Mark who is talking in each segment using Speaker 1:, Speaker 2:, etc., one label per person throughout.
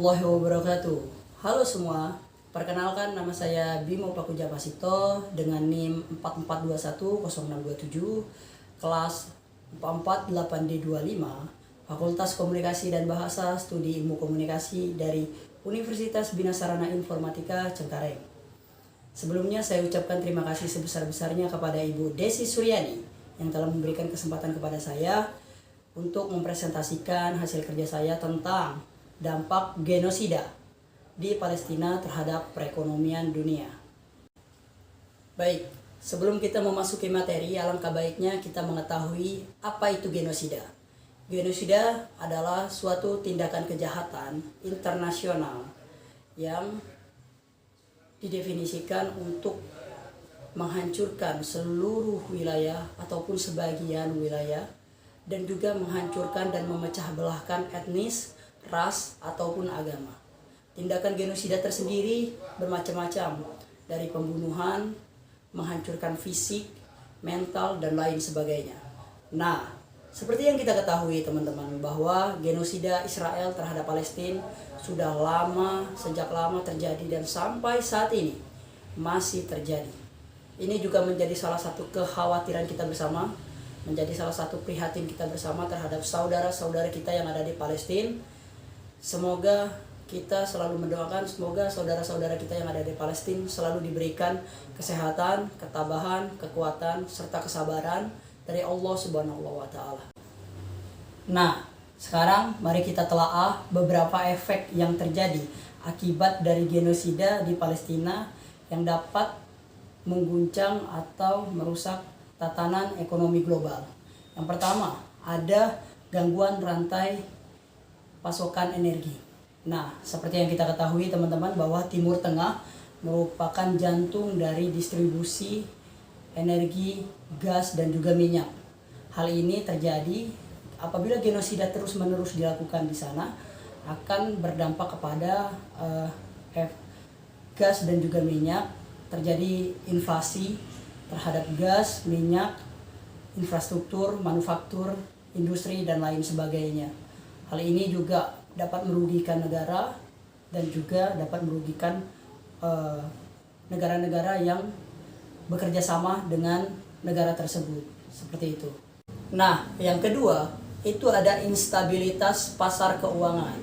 Speaker 1: warahmatullahi wabarakatuh. Halo semua, perkenalkan nama saya Bimo Pakujapasito dengan NIM 44210627, kelas 448D25, Fakultas Komunikasi dan Bahasa Studi Ilmu Komunikasi dari Universitas Bina Sarana Informatika Cengkareng. Sebelumnya saya ucapkan terima kasih sebesar-besarnya kepada Ibu Desi Suryani yang telah memberikan kesempatan kepada saya untuk mempresentasikan hasil kerja saya tentang dampak genosida di Palestina terhadap perekonomian dunia. Baik, sebelum kita memasuki materi, alangkah baiknya kita mengetahui apa itu genosida. Genosida adalah suatu tindakan kejahatan internasional yang didefinisikan untuk menghancurkan seluruh wilayah ataupun sebagian wilayah, dan juga menghancurkan dan memecah belahkan etnis, ras, ataupun agama. Tindakan genosida tersendiri bermacam-macam, dari pembunuhan, menghancurkan fisik, mental, dan lain sebagainya. Nah, seperti yang kita ketahui teman-teman, bahwa genosida Israel terhadap Palestina sudah sejak lama terjadi dan sampai saat ini masih terjadi. Ini juga menjadi salah satu kekhawatiran kita bersama, menjadi salah satu prihatin kita bersama terhadap saudara-saudara kita yang ada di Palestina. Semoga kita selalu mendoakan, semoga saudara-saudara kita yang ada di Palestina selalu diberikan kesehatan, ketabahan, kekuatan, serta kesabaran dari Allah Subhanahu wa Ta'ala. Nah, sekarang mari kita telaah beberapa efek yang terjadi akibat dari genosida di Palestina yang dapat mengguncang atau merusak tatanan ekonomi global. Yang pertama, ada gangguan rantai pasokan energi. Nah, seperti yang kita ketahui teman-teman, bahwa Timur Tengah merupakan jantung dari distribusi energi, gas, dan juga minyak. Hal ini terjadi apabila genosida terus-menerus dilakukan di sana, akan berdampak kepada gas dan juga minyak, terjadi inflasi terhadap gas, minyak, infrastruktur, manufaktur, industri, dan lain sebagainya. Hal ini juga dapat merugikan negara dan juga dapat merugikan negara-negara yang bekerja sama dengan negara tersebut. Seperti itu. Nah, yang kedua, itu ada instabilitas pasar keuangan.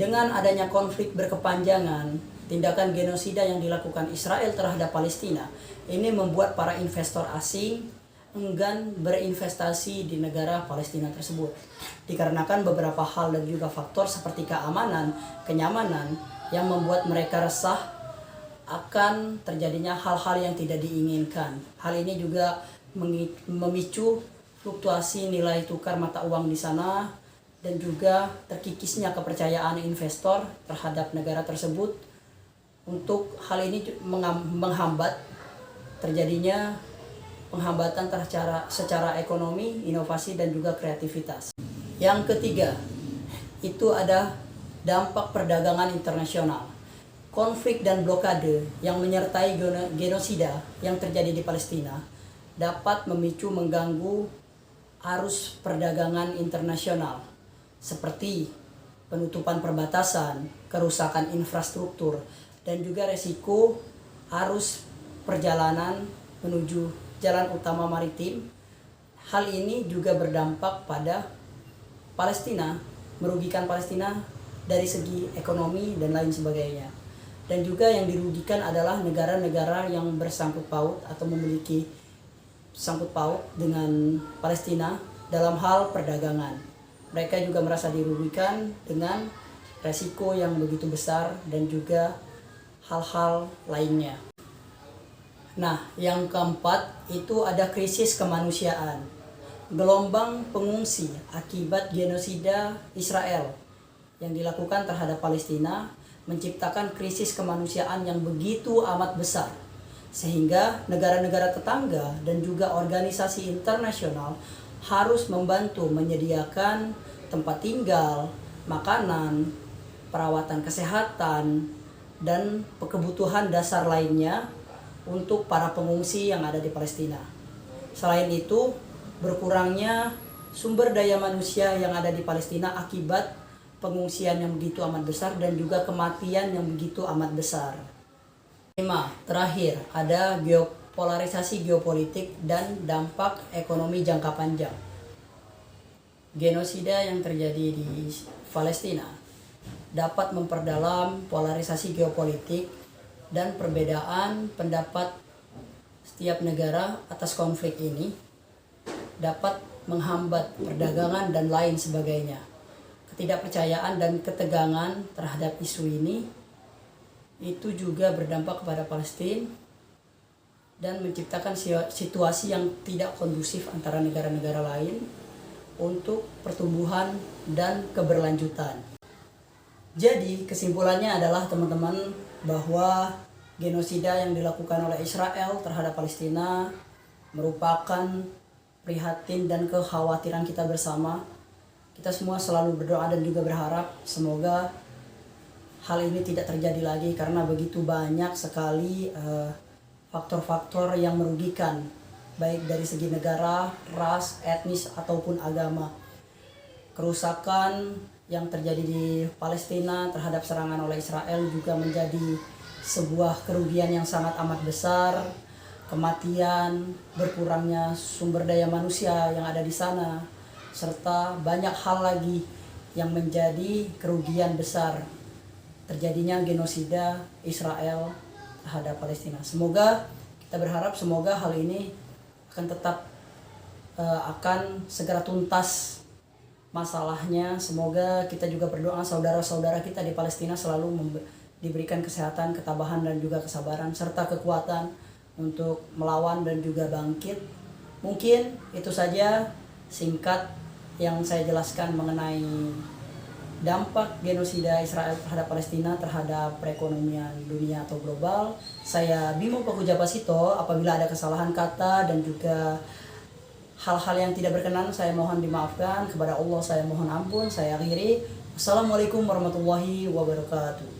Speaker 1: Dengan adanya konflik berkepanjangan, tindakan genosida yang dilakukan Israel terhadap Palestina ini membuat para investor asing enggan berinvestasi di negara Palestina tersebut, dikarenakan beberapa hal dan juga faktor seperti keamanan, kenyamanan yang membuat mereka resah akan terjadinya hal-hal yang tidak diinginkan. Hal ini juga memicu fluktuasi nilai tukar mata uang di sana dan juga terkikisnya kepercayaan investor terhadap negara tersebut. Untuk hal ini menghambat terjadinya penghambatan secara ekonomi, inovasi, dan juga kreativitas. Yang ketiga, itu ada dampak perdagangan internasional. Konflik dan blokade yang menyertai genosida yang terjadi di Palestina dapat mengganggu arus perdagangan internasional, seperti penutupan perbatasan, kerusakan infrastruktur, dan juga resiko arus perjalanan menuju jalan utama maritim. Hal ini juga berdampak pada Palestina, merugikan Palestina dari segi ekonomi dan lain sebagainya. Dan juga yang dirugikan adalah negara-negara yang bersangkut paut atau memiliki sangkut paut dengan Palestina dalam hal perdagangan. Mereka juga merasa dirugikan dengan resiko yang begitu besar dan juga hal-hal lainnya. Nah, yang keempat itu ada krisis kemanusiaan. Gelombang pengungsi akibat genosida Israel yang dilakukan terhadap Palestina menciptakan krisis kemanusiaan yang begitu amat besar, sehingga negara-negara tetangga dan juga organisasi internasional harus membantu menyediakan tempat tinggal, makanan, perawatan kesehatan, dan kebutuhan dasar lainnya untuk para pengungsi yang ada di Palestina. Selain itu, berkurangnya sumber daya manusia yang ada di Palestina akibat pengungsian yang begitu amat besar dan juga kematian yang begitu amat besar. 5. Terakhir, ada polarisasi geopolitik dan dampak ekonomi jangka panjang. Genosida yang terjadi di Palestina dapat memperdalam polarisasi geopolitik dan perbedaan pendapat setiap negara atas konflik ini, dapat menghambat perdagangan dan lain sebagainya. Ketidakpercayaan dan ketegangan terhadap isu ini itu juga berdampak kepada Palestina dan menciptakan situasi yang tidak kondusif antara negara-negara lain untuk pertumbuhan dan keberlanjutan. Jadi kesimpulannya adalah teman-teman bahwa genosida yang dilakukan oleh Israel terhadap Palestina merupakan prihatin dan kekhawatiran kita bersama. Kita semua selalu berdoa dan juga berharap semoga hal ini tidak terjadi lagi, karena begitu banyak sekali faktor-faktor yang merugikan, baik dari segi negara, ras, etnis, ataupun agama. Kerusakan yang terjadi di Palestina terhadap serangan oleh Israel juga menjadi sebuah kerugian yang sangat amat besar. Kematian, berkurangnya sumber daya manusia yang ada di sana, serta banyak hal lagi yang menjadi kerugian besar terjadinya genosida Israel terhadap Palestina. Semoga kita berharap semoga hal ini akan tetap akan segera tuntas masalahnya. Semoga kita juga berdoa saudara-saudara kita di Palestina selalu diberikan kesehatan, ketabahan dan juga kesabaran serta kekuatan untuk melawan dan juga bangkit. Mungkin itu saja singkat yang saya jelaskan mengenai dampak genosida Israel terhadap Palestina terhadap perekonomian dunia atau global. Saya Bimo Pakujapasito, apabila ada kesalahan kata dan juga hal-hal yang tidak berkenan saya mohon dimaafkan. Kepada Allah saya mohon ampun, saya akhiri. Assalamualaikum warahmatullahi wabarakatuh.